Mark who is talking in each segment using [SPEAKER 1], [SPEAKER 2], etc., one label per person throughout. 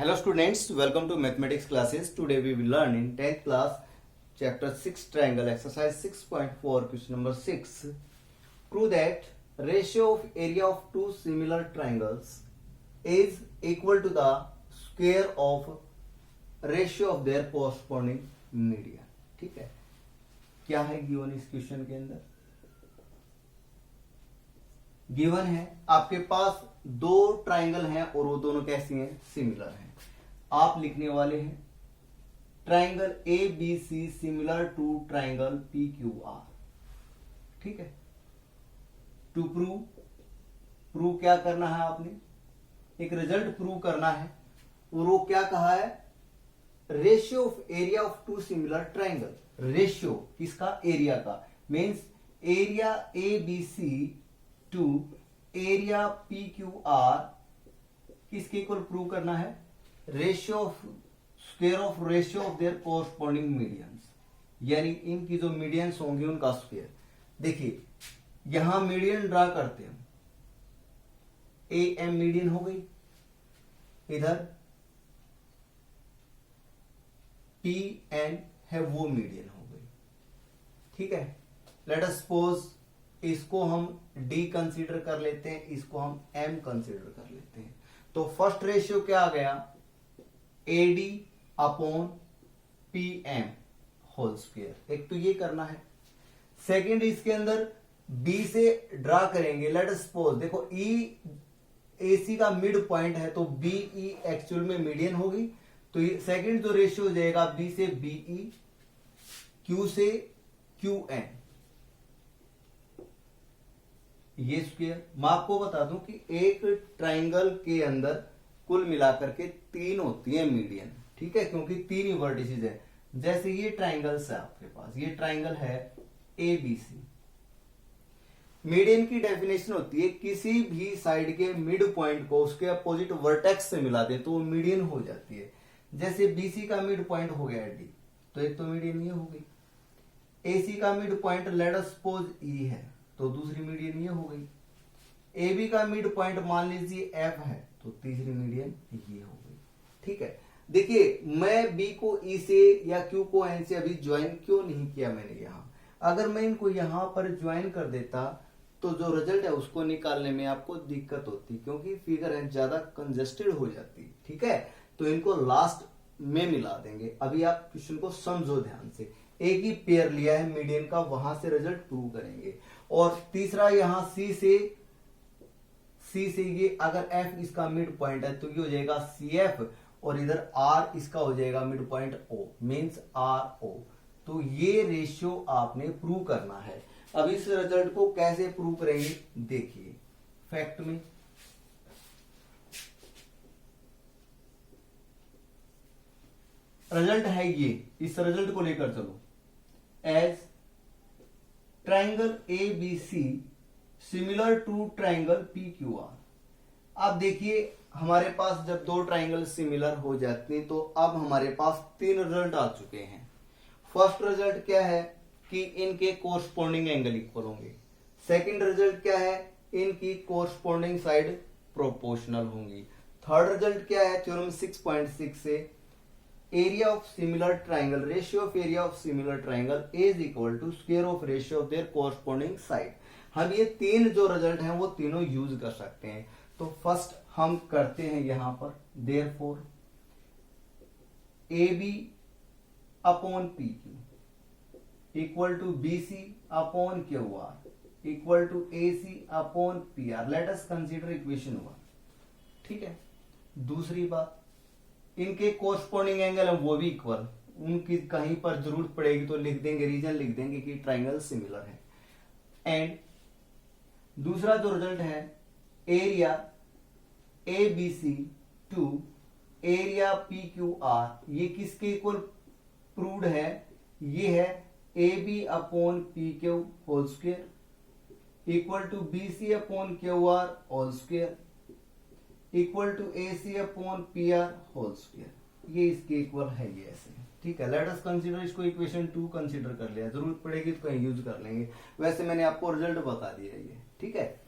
[SPEAKER 1] Hello students, welcome to mathematics classes. Today we will learn in 10th class chapter 6 triangle exercise 6.4 question number 6. Prove that ratio of area of two similar triangles is equal to the square of ratio of their corresponding median. ठीक है, क्या है given इस question के अंदर? Given है आपके पास दो ट्राइंगल हैं और वो दोनों कैसी हैं? सिमिलर हैं। आप लिखने वाले हैं triangle A B C similar to triangle P Q R. ठीक है, टू प्रूव क्या करना है? आपने एक रिजल्ट प्रूव करना है और वो क्या कहा है? Ratio of area of two similar triangle. Ratio किसका? एरिया का। Means area A B C to area P Q R किसके इक्वल प्रूव करना है? Ratio of square of ratio of their corresponding medians, यानी इनकी जो मीडियंस होंगे उनका स्क्वायर। देखिए यहां मीडियन ड्रा करते हैं, ए एम मीडियन हो गई, इधर पी एन है वो मीडियन हो गई। ठीक है, लेट अस सपोज इसको हम डी कंसीडर कर लेते हैं, इसको हम एम कंसीडर कर लेते हैं। तो फर्स्ट रेशियो क्या आ गया? A D upon P M whole square. एक तो ये करना है। सेकंड इसके अंदर बी से ड्रा करेंगे। लेट अस सपोज देखो ई ए सी का मिड पॉइंट है तो बी ई एक्चुअल में मीडियन होगी। तो ये सेकंड जो रेशियो हो जाएगा बी से बी ई, क्यू से क्यू एन, ये स्क्वायर। मैं आपको बता दूं कि एक ट्राइंगल के अंदर कुल मिलाकर के तीन होती है मीडियन। ठीक है, क्योंकि तीन ही वर्टिसेस है। जैसे ये ट्राइंगल्स है आपके पास, ये ट्राइंगल है ए बी सी। मीडियन की डेफिनेशन होती है किसी भी साइड के मिड पॉइंट को उसके अपोजिट वर्टेक्स से मिला दे तो वो मीडियन हो जाती है। जैसे बीसी का मिड पॉइंट हो गया डी, तो एक तो मीडियन ये हो गई। एसी का mid point let us suppose E है तो दूसरी मीडियन ये हो गई। ए बी का मिड पॉइंट मान लीजिए एफ है तो तीसरी मीडियन ये हो गई। ठीक है, देखिए मैं बी को ई से या क्यू को एन से अभी ज्वाइन क्यों नहीं किया मैंने यहां। अगर मैं इनको यहां पर ज्वाइन कर देता तो जो रिजल्ट है उसको निकालने में आपको दिक्कत होती, क्योंकि फिगर है ज्यादा कंजेस्टेड हो जाती। ठीक है, तो इनको लास्ट में मिला देंगे। अभी आप क्वेश्चन को समझो ध्यान से। एक ही पेयर लिया है मीडियन का, वहां से रिजल्ट प्रूव करेंगे। और तीसरा यहां सी से ये अगर एफ इसका मिड पॉइंट है तो ये हो जाएगा सी एफ, और इधर आर इसका हो जाएगा mid point O, means R O. तो ये रेशियो आपने प्रूव करना है। अब इस रिजल्ट को कैसे प्रूव करेंगे? देखिए फैक्ट में रिजल्ट है ये, इस रिजल्ट को लेकर चलो। As triangle A B C similar to triangle P Q R. अब देखिए हमारे पास जब दो ट्राइंगल सिमिलर हो जाते हैं तो अब हमारे पास तीन रिजल्ट आ चुके हैं। फर्स्ट रिजल्ट क्या है कि इनके कोरस्पॉन्डिंग एंगल इक्वल होंगे। सेकंड रिजल्ट क्या है? इनकी कोरस्पॉन्डिंग साइड प्रोपोर्शनल होंगी। थर्ड रिजल्ट क्या है? थ्योरम 6.6 से area of similar triangle, ratio of area of similar triangle is equal to square of ratio of their corresponding side. हम ये तीन जो रिजल्ट हैं वो तीनों यूज कर सकते हैं। तो फर्स्ट हम करते हैं यहां पर, therefore A B upon P Q equal to B C upon Q R equal to A C upon P R. Let us consider equation 1। ठीक है, दूसरी बात इनके कोरस्पॉन्डिंग एंगल है वो भी इक्वल। उनकी कहीं पर जरूरत पड़ेगी तो लिख देंगे, रीजन लिख देंगे कि ट्राइंगल सिमिलर है। एंड दूसरा जो रिजल्ट है area A B C to area P Q R, ये किसके इक्वल प्रूव्ड है? ये है A B upon P Q whole square equal to B C upon Q R whole square equal to A C upon P R whole square. ये इसके equal है ये ऐसे। ठीक है, लेट अस कंसीडर इसको इक्वेशन 2 कंसीडर कर लिया, जरूरत पड़ेगी तो कहीं यूज कर लेंगे। वैसे मैंने आपको रिजल्ट बता दिया ये। ठीक है,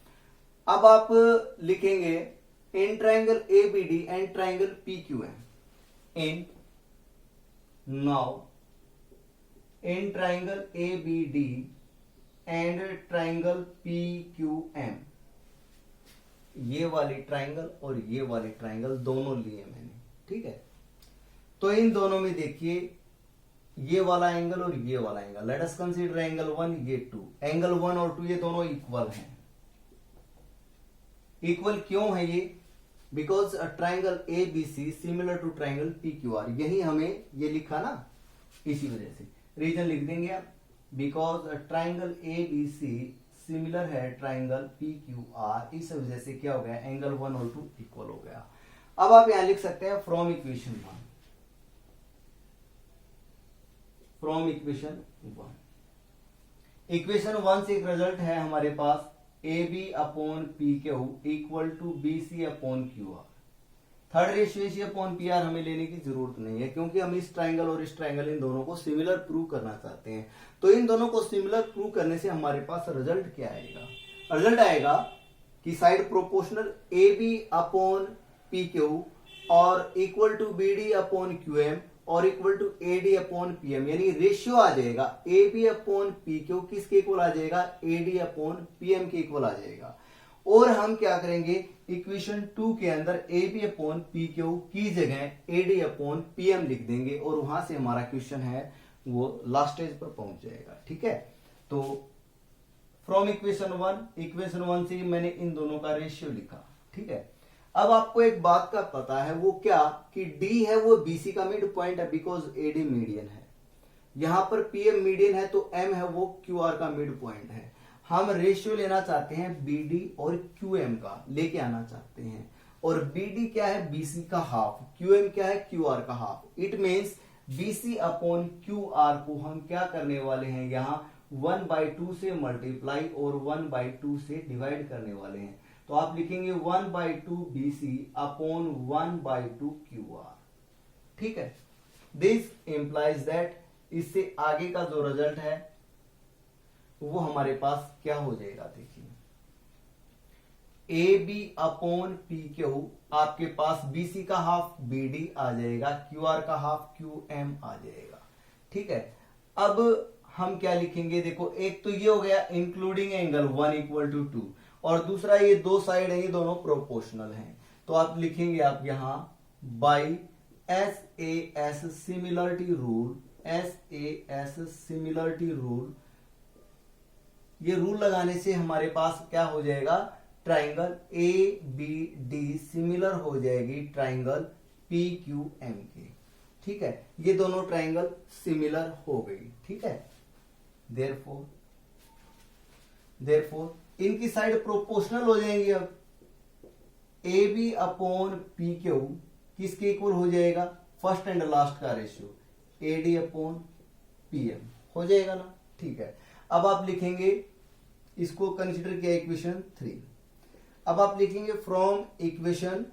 [SPEAKER 1] अब आप लिखेंगे in triangle ABD and triangle PQM. In triangle ABD and triangle PQM, ये वाली ट्राइंगल और ये वाली ट्राइंगल दोनों लिए मैंने, ठीक है। तो इन दोनों में देखिए ये वाला एंगल और ये वाला angle, late us consider angle 1, ये 2, एंगल 1 और 2 ये दोनों इक्वल हैं। इक्वल क्यों है ये? Because a triangle A B C similar to triangle P Q R, यही हमें ये लिखा ना, इसी वजह से रीजन लिख देंगे आप। Because a triangle A B C similar है ट्राइंगल पी क्यू आर, इस वजह से क्या हो गया, एंगल 1 और 2 इक्वल हो गया। अब आप यहां लिख सकते हैं from equation 1, from equation 1। Equation 1 से एक रिजल्ट है हमारे पास A B upon P Q equal to B C upon Q R. Third ratio C upon P R हमें लेने की जरूरत नहीं है, क्योंकि हम इस ट्राइंगल और इस ट्राइंगल इन दोनों को सिमिलर प्रूव करना चाहते हैं। तो इन दोनों को सिमिलर प्रूव करने से हमारे पास रिजल्ट क्या आएगा? रिजल्ट आएगा कि side proportional A B upon P Q और equal to B D upon Q M और equal to A D upon P M, यानी रेशियो आ जाएगा A B upon P Q किसके इक्वल आ जाएगा, A D upon P M के equal आ जाएगा। और हम क्या करेंगे, इक्वेशन 2 के अंदर A B upon P Q की जगह A D upon P M लिख देंगे और वहां से हमारा क्वेश्चन है वो लास्ट स्टेज पर पहुंच जाएगा, ठीक है। तो फ्रॉम इक्वेशन 1 से मैंने इन दोनों का रेशियो लिखा, ठीक है। अब आपको एक बात का पता है, वो क्या कि डी है वो बीसी का मिड पॉइंट है, बिकॉज एडी मीडियन है। यहां पर पीएम मीडियन है तो एम है वो क्यूआर का मिड पॉइंट है। हम रेशियो लेना चाहते हैं बीडी और क्यूएम का, लेके आना चाहते हैं। और बीडी क्या है, बीसी का हाफ, क्यूएम क्या है, क्यूआर का half. It means BC upon QR को हम क्या करने वाले हैं, यहां 1/2 से मल्टीप्लाई और 1/2 से डिवाइड करने वाले हैं। तो आप लिखेंगे 1/2 BC अपॉन 1/2 QR, ठीक है। दिस इंप्लाइज दैट, इससे आगे का जो रिजल्ट है वो हमारे पास क्या हो जाएगा, देखिए A B upon P Q, आपके पास BC का हाफ BD आ जाएगा, QR का हाफ QM आ जाएगा, ठीक है। अब हम क्या लिखेंगे, देखो एक तो ये हो गया इंक्लूडिंग एंगल 1 इक्वल टू 2, और दूसरा ये दो साइड है, ये दोनों प्रोपोर्शनल हैं। तो आप लिखेंगे आप यहां by SAS similarity rule, SAS similarity rule. ये रूल लगाने से हमारे पास क्या हो जाएगा, ट्राइंगल ABD सिमिलर हो जाएगी ट्राइंगल PQM के, ठीक है। ये दोनों ट्राइंगल सिमिलर हो गई, ठीक है। देयरफॉर इनकी साइड प्रोपोर्शनल हो जाएंगी। अब A B upon P Q किसके इक्वल हो जाएगा, फर्स्ट एंड लास्ट का ratio, A D upon P M हो जाएगा ना, ठीक है। अब आप लिखेंगे, इसको कंसीडर किया इक्वेशन 3। अब आप लिखेंगे from equation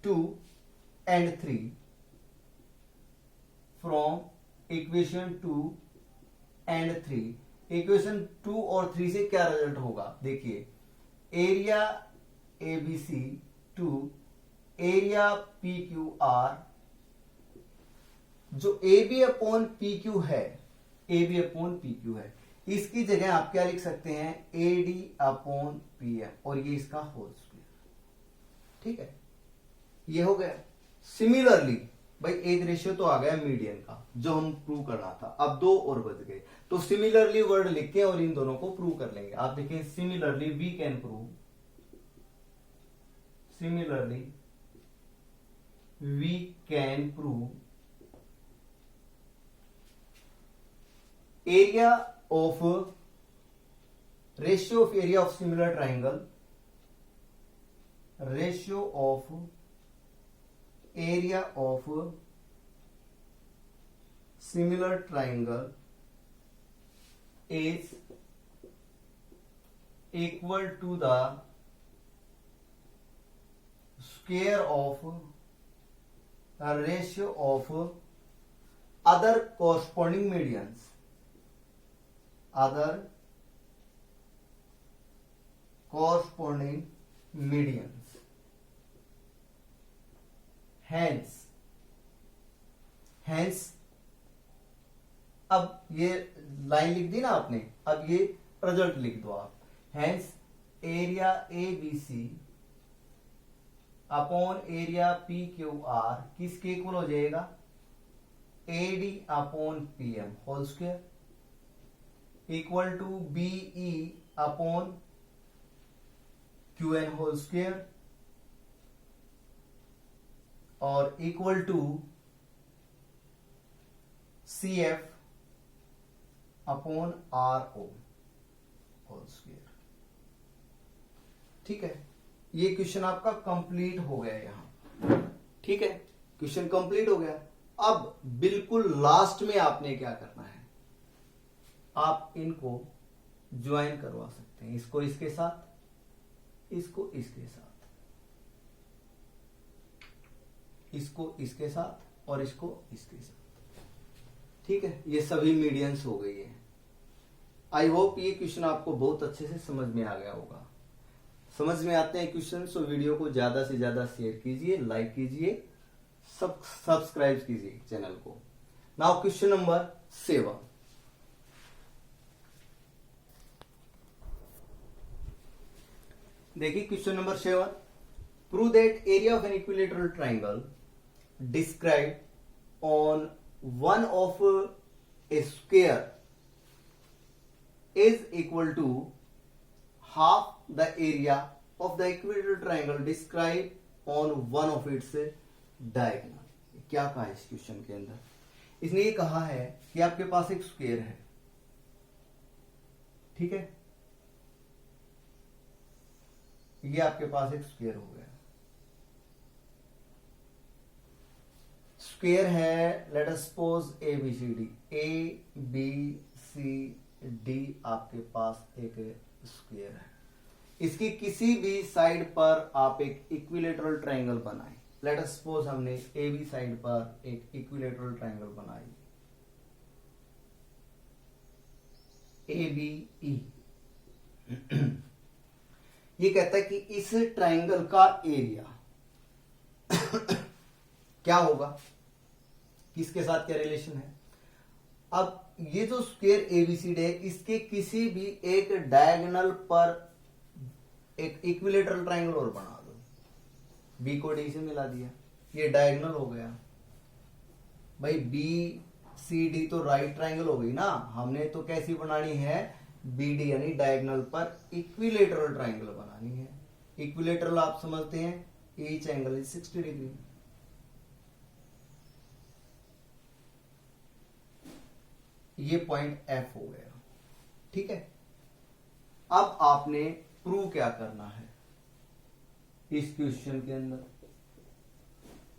[SPEAKER 1] 2 and 3, from equation 2 and 3, equation 2 और 3 से क्या रिजल्ट होगा, देखिए area ABC to area PQR, जो AB अपॉन PQ है, AB अपॉन PQ है, इसकी जगह आप क्या लिख सकते हैं, AD अपॉन PM, और ये इसका होल स्क्वायर, ठीक है। ये हो गया। सिमिलरली भाई एक रेशियो तो आ गया मीडियन का जो हम प्रूव करना था, अब दो और बच गए, तो सिमिलरली वर्ड लिख के और इन दोनों को प्रूव कर लेंगे। आप देखिए similarly we can prove, similarly we can prove area of ratio of area of similar triangle, ratio of area of similar triangle is equal to the square of a ratio of other corresponding medians, other corresponding medians, hence अब ये line लिख दी ना आपने, अब ये result लिख दो आप। Hence area A B C upon area P Q R किसके इक्वल हो जाएगा? AD upon PM whole square equal to BE upon QN whole square और equal to CF upon RO whole square. ठीक है, ये क्वेश्चन आपका complete हो गया यहां। ठीक है, क्वेश्चन कंप्लीट हो गया। अब बिल्कुल लास्ट में आपने क्या करना है, आप इनको ज्वाइन करवा सकते हैं, इसको इसके साथ, इसको इसके साथ, इसको इसके साथ और इसको इसके साथ। ठीक है, ये सभी मीडियंस हो गई है। आई होप ये क्वेश्चन आपको बहुत अच्छे से समझ में आ गया होगा। समझ में आते हैं क्वेश्चन तो वीडियो को ज्यादा से ज्यादा शेयर कीजिए, लाइक कीजिए, सब्सक्राइब कीजिए चैनल को। Now question number 7। देखिए question number 7, prove that area of an equilateral triangle describe on one of A square is equal to half the area of the equilateral triangle described on one of its diagonal। क्या कहा है इस question के अंदर? इसने ये कहा है कि आपके पास एक स्क्वायर है, ठीक है, ये आपके पास एक स्क्वायर हो गया। स्क्वायर है, let us suppose ABCD, ABCD आपके पास एक स्क्वायर है। इसकी किसी भी साइड पर आप एक इक्विलेटरल ट्रायंगल बनाएं। लेट अस सपोज हमने AB साइड पर एक इक्विलेटरल ट्रायंगल बनाई, ABE। ये कहता है कि इस ट्रायंगल का एरिया क्या होगा, किसके साथ क्या रिलेशन है। अब ये जो स्क्वायर ABCD है, इसके किसी भी एक डायगोनल पर एक इक्विलेटरल ट्रायंगल और बना दो। B को D से मिला दिया, ये डायगोनल हो गया। भाई BCD तो राइट ट्रायंगल हो गई ना, हमने तो कैसी बनानी है, BD यानी डायगोनल पर इक्विलेटरल ट्रायंगल बनानी है। इक्विलेटरल आप समझते हैं, ईच एंगल इज 60 डिग्री। ये पॉइंट F हो गया, ठीक है। अब आपने प्रूव क्या करना है इस क्वेश्चन के अंदर,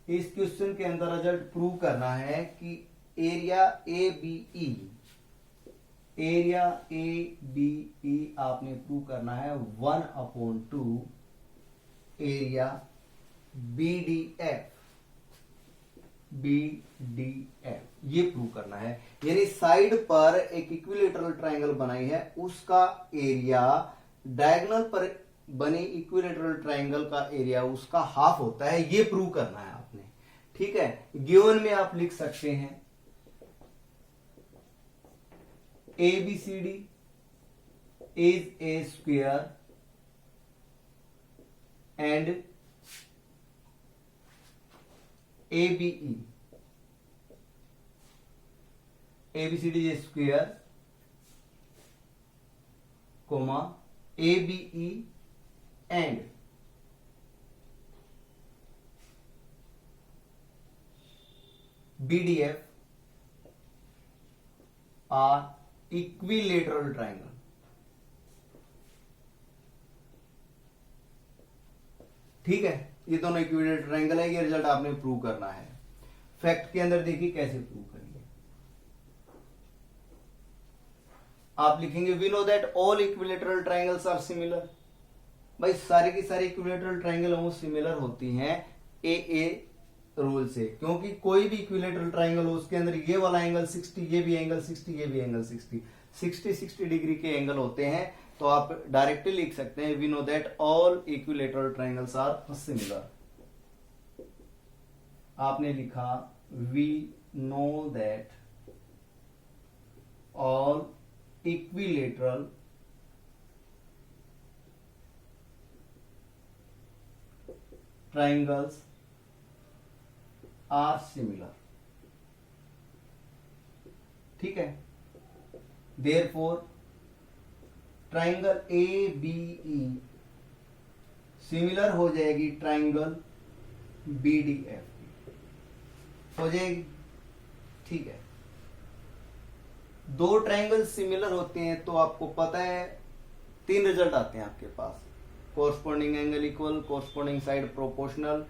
[SPEAKER 1] इस क्वेश्चन के अंदर रिजल्ट प्रूव करना है कि एरिया ABE, एरिया ABE आपने प्रूव करना है 1/2 एरिया BDF, ये प्रूव करना है। यानी साइड पर एक इक्विलेटरल ट्रायंगल बनाई है, उसका एरिया डायगोनल पर बने इक्विलेटरल ट्रायंगल का एरिया उसका हाफ होता है, ये प्रूव करना है आपने, ठीक है। गिवन में आप लिख सकते हैं ABCD is a square and ABE, ABCD is a square, comma ABE and BDF are equilateral triangle. ठीक है, ये दोनों इक्विलेटरल ट्रायंगल है, ये रिजल्ट आपने प्रूव करना है। फैक्ट के अंदर देखिए कैसे प्रूव करेंगे। आप लिखेंगे we know that all equilateral triangles are similar. भाई सारी की सारी इक्विलेटरल ट्रायंगल वो सिमिलर होती हैं AA रूल से, क्योंकि कोई भी इक्विलेटरल ट्रायंगल हो उसके अंदर ये वाला एंगल 60, ये भी एंगल 60, ये भी एंगल 60 डिग्री के एंगल होते हैं। तो आप डायरेक्टली लिख सकते हैं we know that all equilateral triangles are similar. आपने लिखा we know that all equilateral triangles are similar. ठीक है, therefore triangle A B E similar हो जाएगी ट्राइंगल बी डी एफ हो जाएगी। ठीक है, दो ट्राइंगल सिमिलर होते हैं तो आपको पता है 3 रिजल्ट आते हैं आपके पास, corresponding angle equal, corresponding side proportional,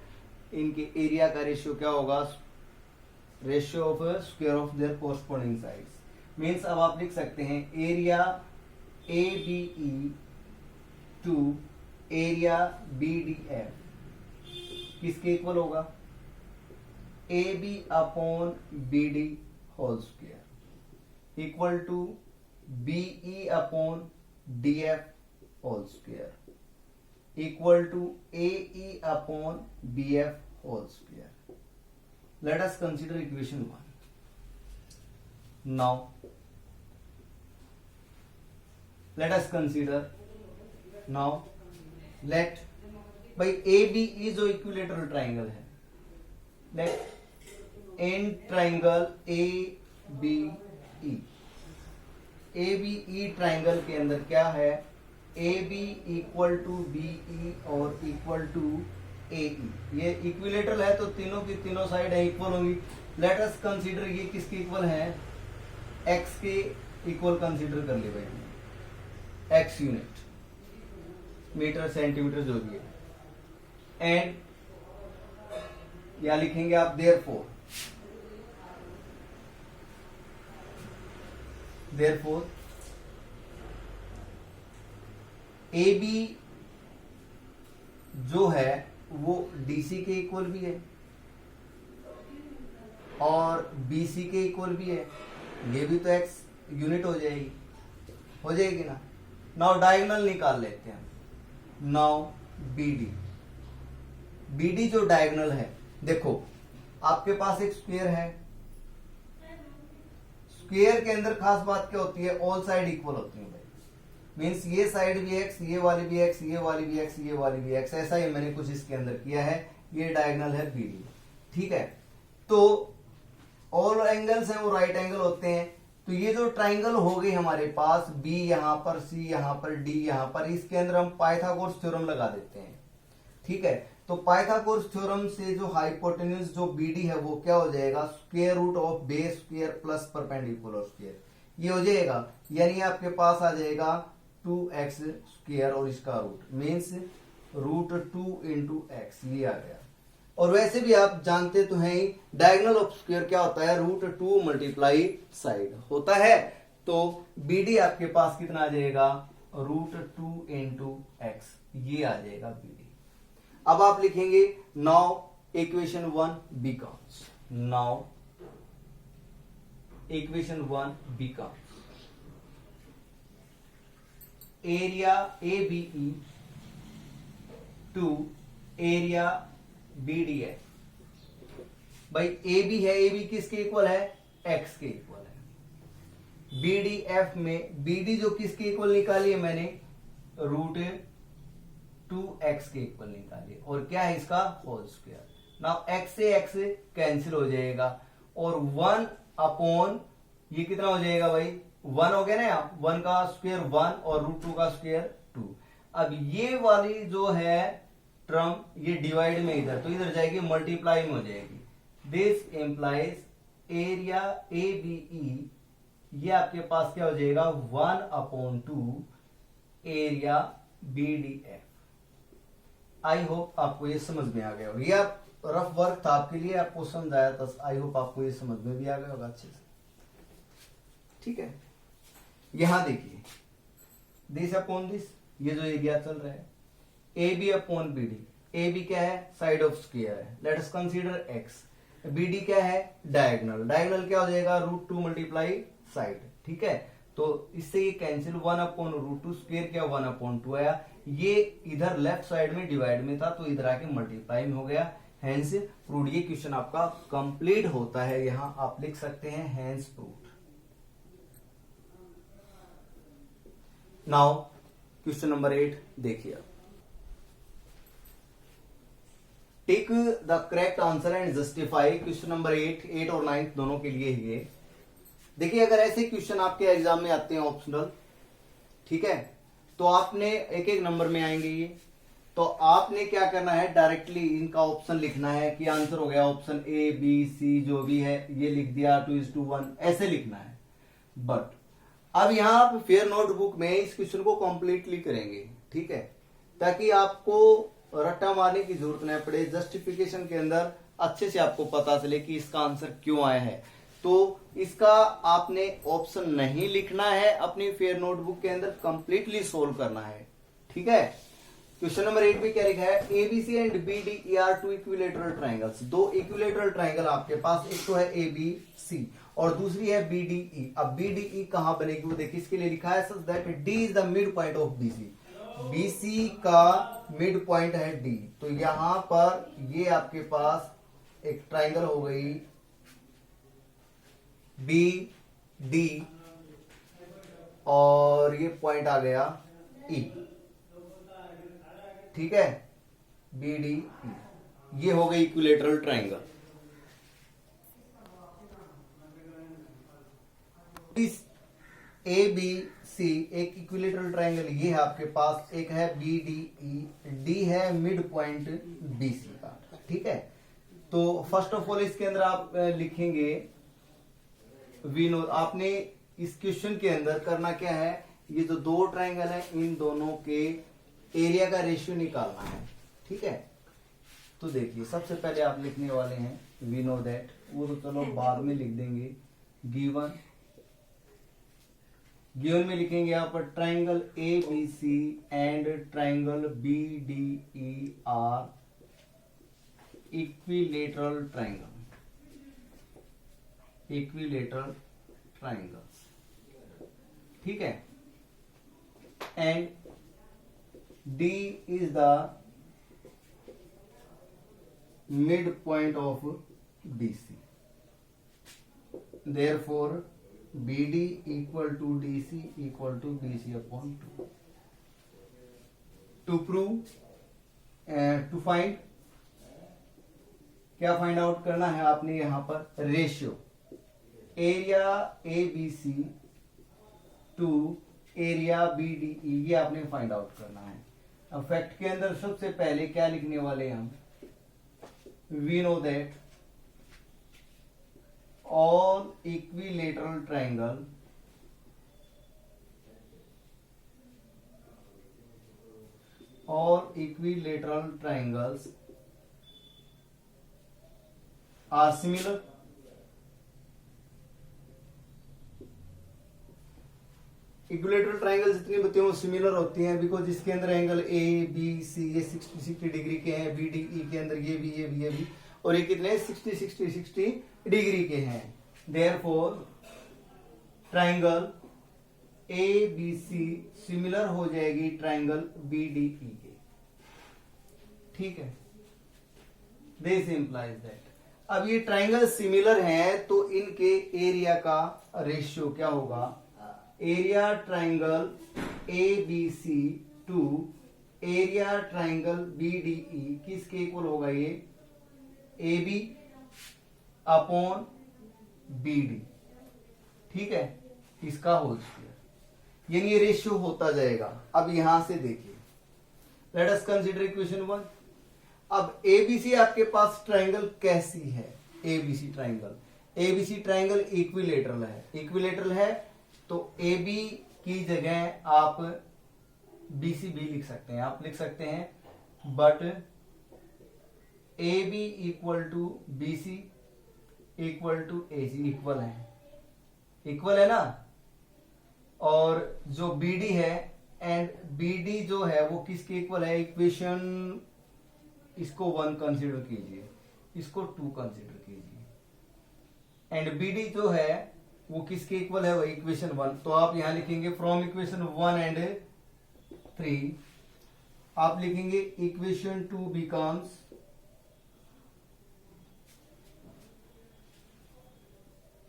[SPEAKER 1] इनके एरिया का रेशियो क्या होगा, ratio of square of their corresponding sides. Means अब आप लिख सकते हैं area A B E to area B D F किसके इक्वल होगा, A B upon B D whole square equal to B E upon D F whole square equal to AE upon BF whole square. Let us consider equation 1. Now, let us consider now let by ABE जो equilateral triangle है, let in triangle ABE triangle के अंदर क्या है, A B equal to B E और equal to ए ई, ये equilateral है तो तीनों की तीनों साइड है इक्वल होंगी। लेट अस कंसीडर ये किसके इक्वल है, एक्स के इक्वल कंसीडर कर ले भाई, एक्स यूनिट मीटर सेंटीमीटर जो भी है, एंड या लिखेंगे आप देयरफॉर ए बी जो है वो डीसी के इक्वल भी है और बीसी के इक्वल भी है, ये भी तो एक्स यूनिट हो जाएगी ना। नाउ डायगोनल निकाल लेते हैं, नाउ बीडी जो डायगोनल है, देखो आपके पास एक स्क्वायर है, स्क्वायर के अंदर खास बात क्या होती है, ऑल साइड इक्वल होती है भाई, मीन्स ये साइड भी एक्स, ये वाली भी एक्स, ये वाली भी एक्स, ये वाली भी एक्स, ऐसा ही मैंने कुछ इसके अंदर किया है, ये डायगोनल है बीडी। ठीक है, तो ऑल एंगल्स हैं वो राइट एंगल होते हैं, तो ये जो ट्राइंगल हो गई हमारे पास, बी यहां पर, सी यहां पर, डी यहां पर, इसके अंदर हम पाइथागोरस थ्योरम लगा देते हैं। ठीक है, तो पाइथागोरस थ्योरम से जो हाइपोटेन्यूज जो बीडी है वो क्या हो जाएगा, square root of base square plus perpendicular square, ये हो जाएगा, यानी आपके पास आ जाएगा 2x स्क्वायर और इसका root means root 2 into x, ये आ गया। और वैसे भी आप जानते तो हैं डायगोनल ऑफ स्क्वायर क्या होता है, रूट 2 मल्टीप्लाई साइड होता है, तो बीडी आपके पास कितना आ जाएगा, रूट 2 इंटू एक्स, ये आ जाएगा बीडी। अब आप लिखेंगे now equation 1 becomes, now equation 1 becomes area A B E to area B D F. भाई ए बी है, ए बी किसके इक्वल है, एक्स के इक्वल है। बी डी एफ में बी डी जो किसके इक्वल निकाली है मैंने, रूट 2x के इक्वल निकाली, और क्या है इसका होल स्क्वायर। नाउ एक्स से एक्स कैंसिल हो जाएगा और 1 अपॉन ये कितना हो जाएगा भाई, 1 हो गया ना, 1 का स्क्वायर 1 और रूट 2 का स्क्वायर 2। अब ये वाली जो है टर्म ये डिवाइड में इधर, तो इधर जाएगी मल्टीप्लाई में हो जाएगी। This implies area A B E, ये आपके पास क्या हो जाएगा 1 upon 2 area B D F. I hope आपको ये समझ में आ गया होगा, ये आप रफ वर्क था आपके लिए, आपको समझाया था, आई होप आपको ये समझ में भी आ गया होगा अच्छे से। ठीक है, यहां देखिए दिस अपॉन दिस, ये जो एरिया चल रहा है A B upon B D, A B क्या है, साइड ऑफ स्क्वायर है, let us consider x, B D क्या है, डायगोनल, डायगोनल क्या हो जाएगा, रूट 2 मल्टीप्लाई साइड। ठीक है, तो इससे ये कैंसिल, 1 अपॉन रूट 2 स्क्वायर क्या 1 अपॉन 2 आया, ये इधर लेफ्ट साइड में डिवाइड में था तो इधर आके मल्टीप्लाई में हो गया, हैंस प्रूव्ड। ये क्वेश्चन आपका कंप्लीट होता है, यहां आप लिख सकते हैं hence proved. Now question number 8 देखिए, tick the correct answer and justify. Question number 8 और 9 दोनों के लिए ही है। देखिए अगर ऐसे क्वेश्चन आपके एग्जाम में आते हैं ऑप्शनल, ठीक है, तो आपने एक एक नंबर में आएंगे ये, तो आपने क्या करना है, डायरेक्टली इनका ऑप्शन लिखना है कि आंसर हो गया ऑप्शन ए बी सी जो भी है, ये लिख दिया 2:1 ऐसे लिखना है। बट अब यहां आप फेयर नोटबुक में इस क्वेश्चन को कंप्लीटली करेंगे, ठीक है, ताकि आपको रट्टा मारने की जरूरत नहीं पड़े, जस्टिफिकेशन के अंदर अच्छे से आपको पता चले कि इसका आंसर क्यों आया है। तो इसका आपने ऑप्शन नहीं लिखना है, अपनी फेयर नोटबुक के अंदर कंप्लीटली सोल्व करना है, ठीक है। क्वेश्चन नंबर 8 में क्या लिखा है, ABC and BDE are two equilateral triangles. दो इक्विलेटरल ट्राइंगल आपके पास, एक तो है एबीसी और दूसरी है बीडीई। अब बीडीई कहां बनेगी वो देखिए, इसके लिए लिखा है such that D is the mid point of BC. BC का मिड पॉइंट है डी, तो यहां पर ये आपके पास एक ट्राइंगल हो गई बी डी और ये पॉइंट आ गया ई, ठीक है, बी डी ई, ये हो गई इक्विलेटरल ट्राइंगल। इस ए बी सी एक इक्विलेटरल ट्राइंगल ये है आपके पास, एक है बी डी ई, डी है मिड पॉइंट बी सी का, ठीक है। तो फर्स्ट ऑफ ऑल इसके अंदर आप लिखेंगे विनोद। आपने इस क्वेश्चन के अंदर करना क्या है, ये जो दो ट्राइंगल है इन दोनों के एरिया का रेशियो निकालना है, ठीक है। तो देखिए सबसे पहले आप लिखने वाले हैं वी नो दैट, वो तो चलो बाद में लिख देंगे, गिवन में लिखेंगे यहाँ पर triangle A B C and triangle B D E are equilateral triangles, ठीक है। And D is the midpoint of BC. Therefore, BD equal to DC equal to BC upon 2. To prove, to find, क्या find out करना है आपने यहां पर, ratio area ABC to area BDE, ये आपने फाइंड आउट करना है। अब फैक्ट के अंदर सबसे पहले क्या लिखने वाले हैं हम, we know that all equilateral triangles are similar. Equilateral triangle जितनी होती हैं वो सिमिलर होती हैं, बिकॉज इसके अंदर एंगल ए बी सी ये 60 डिग्री के हैं, बी डी ई के अंदर ये भी और ये कितने 60 डिग्री के हैं। Therefore triangle A B C similar हो जाएगी ट्राइंगल बी डी ई के, ठीक है। दिस इंप्लाइज दैट, अब ये ट्राइंगल सिमिलर हैं तो इनके एरिया का रेशियो क्या होगा, area triangle A B C to area triangle B D E किसके इक्वल होगा, ये A B upon B D, ठीक है, इसका होल स्क्वायर, यानी ये रेशियो होता जाएगा। अब यहां से देखिए, लेट अस कंसीडर इक्वेशन 1। अब एबीसी आपके पास ट्राइंगल कैसी है, एबीसी ट्राइंगल इक्विलेटरल है, तो ए बी की जगह आप BC भी लिख सकते हैं, आप लिख सकते हैं, but A B equal to BC equal to AC, equal है ना। और जो BD है एंड BD जो है वो किसके इक्वल है, इक्वेशन इसको 1 कंसीडर कीजिए, इसको 2 कंसीडर कीजिए, एंड BD जो है वो किसके इक्वल है, वो इक्वेशन 1। तो आप यहां लिखेंगे फ्रॉम इक्वेशन 1 एंड 3 आप लिखेंगे equation 2 becomes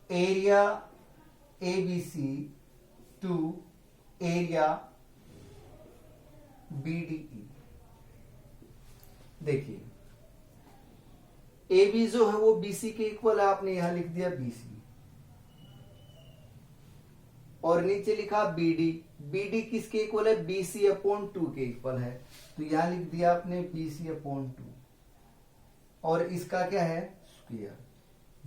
[SPEAKER 1] area ABC to area BDE। देखिए AB जो है वो BC के इक्वल है, आपने यहां लिख दिया BC, और नीचे लिखा BD। BD किसके इक्वल है? BC अपॉन 2 के इक्वल है, तो यहां लिख दिया आपने BC अपॉन 2, और इसका क्या है? स्क्वायर।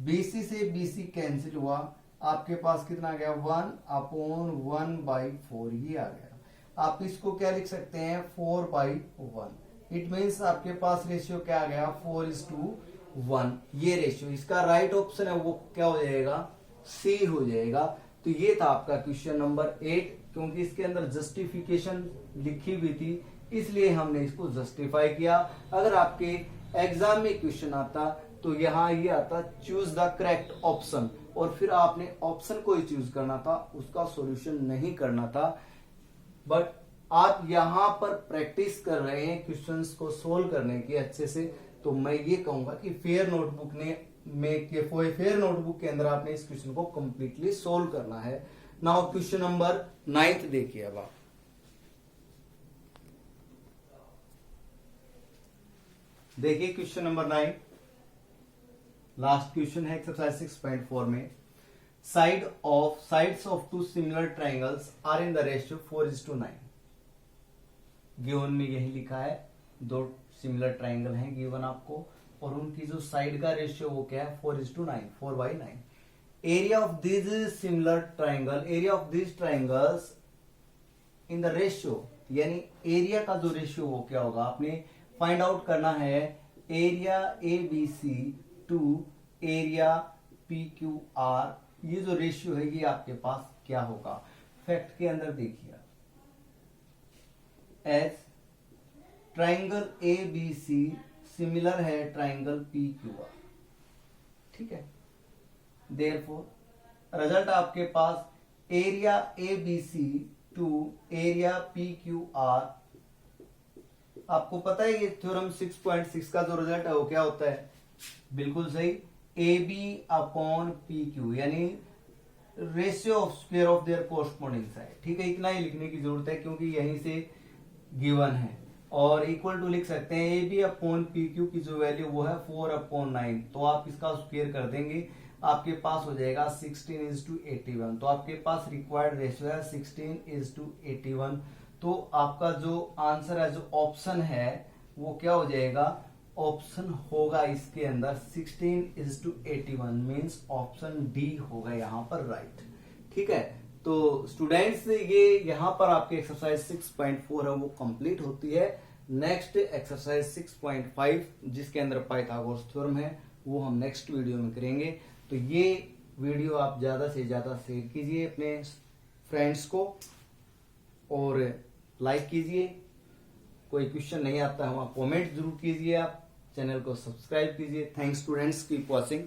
[SPEAKER 1] BC से BC कैंसिल हुआ, आपके पास कितना आ गया? 1 अपॉन 1/4 ही आ गया। आप इसको क्या लिख सकते हैं? 4/1। इट मीन्स आपके पास रेशियो क्या आ गया? 4:1। ये रेशियो, इसका राइट ऑप्शन है वो क्या हो जाएगा? C हो जाएगा। तो ये था आपका क्वेश्चन नंबर 8। क्योंकि इसके अंदर जस्टिफिकेशन लिखी हुई थी इसलिए हमने इसको जस्टिफाई किया। अगर आपके एग्जाम में क्वेश्चन आता तो यहाँ ये आता चूज द करेक्ट ऑप्शन, और फिर आपने ऑप्शन को ही चूज करना था, उसका सॉल्यूशन नहीं करना था। बट आप यहाँ पर प्रैक्टिस कर रहे हैं क्वेश्चंस को सोल्व करने की अच्छे से, तो मैं ये कहूंगा कि फेयर नोटबुक के अंदर आपने इस क्वेश्चन को कंप्लीटली सोल्व करना है। नाउ क्वेश्चन नंबर 9 देखिए। अब आप देखिए क्वेश्चन नंबर 9, लास्ट क्वेश्चन है एक्सरसाइज 6.4 में। Sides of two similar triangles are in the ratio 4:9। Given में यही लिखा है, दो सिमिलर ट्राइंगल हैं गिवन आपको, और उनकी जो साइड का रेशियो वो क्या है? 4:9, 4/9। Area of this similar triangle, area of this triangles in the ratio, यानी एरिया का जो रेशियो वो क्या होगा? आपने फाइंड आउट करना है area ABC to area PQR। ये जो रेशियो है ये आपके पास क्या होगा? फैक्ट के अंदर देखिए, एज ट्राइंगल ABC सिमिलर है ट्राइंगल PQR, ठीक है। देयरफॉर रिजल्ट आपके पास area ABC to area PQR। आपको पता है ये थ्योरम 6.6 का जो रिजल्ट है वो क्या होता है? बिल्कुल सही, AB अपॉन PQ, यानी ratio of square of their corresponding side. ठीक है, इतना ही लिखने की जरूरत है क्योंकि यहीं से गिवन है, और इक्वल टू लिख सकते हैं AB अपॉन PQ की जो वैल्यू वो है 4/9। तो आप इसका स्क्वायर कर देंगे, आपके पास हो जाएगा 16:81। तो आपके पास रिक्वायर्ड रेशियो है 16:81। तो आपका जो आंसर है, जो ऑप्शन है वो क्या हो जाएगा? ऑप्शन होगा इसके अंदर 16:81, मींस ऑप्शन डी होगा यहाँ पर राइट। ठीक है, तो स्टूडेंट्स ये यहाँ पर आपके एक्सरसाइज 6.4 है वो कंप्लीट होती है। नेक्स्ट एक्सरसाइज 6.5 जिसके अंदर पाइथागोरस थ्योरम है वो हम नेक्स्ट वीडियो में करेंगे। तो ये वीडियो आप ज्यादा से ज्यादा शेयर कीजिए अपने फ्रेंड्स को और लाइक कीजिए। कोई क्वेश्चन नहीं आता है वहां कमेंट जरूर कीजिए, आप चैनल को सब्सक्राइब कीजिए। Thanks students, keep watching.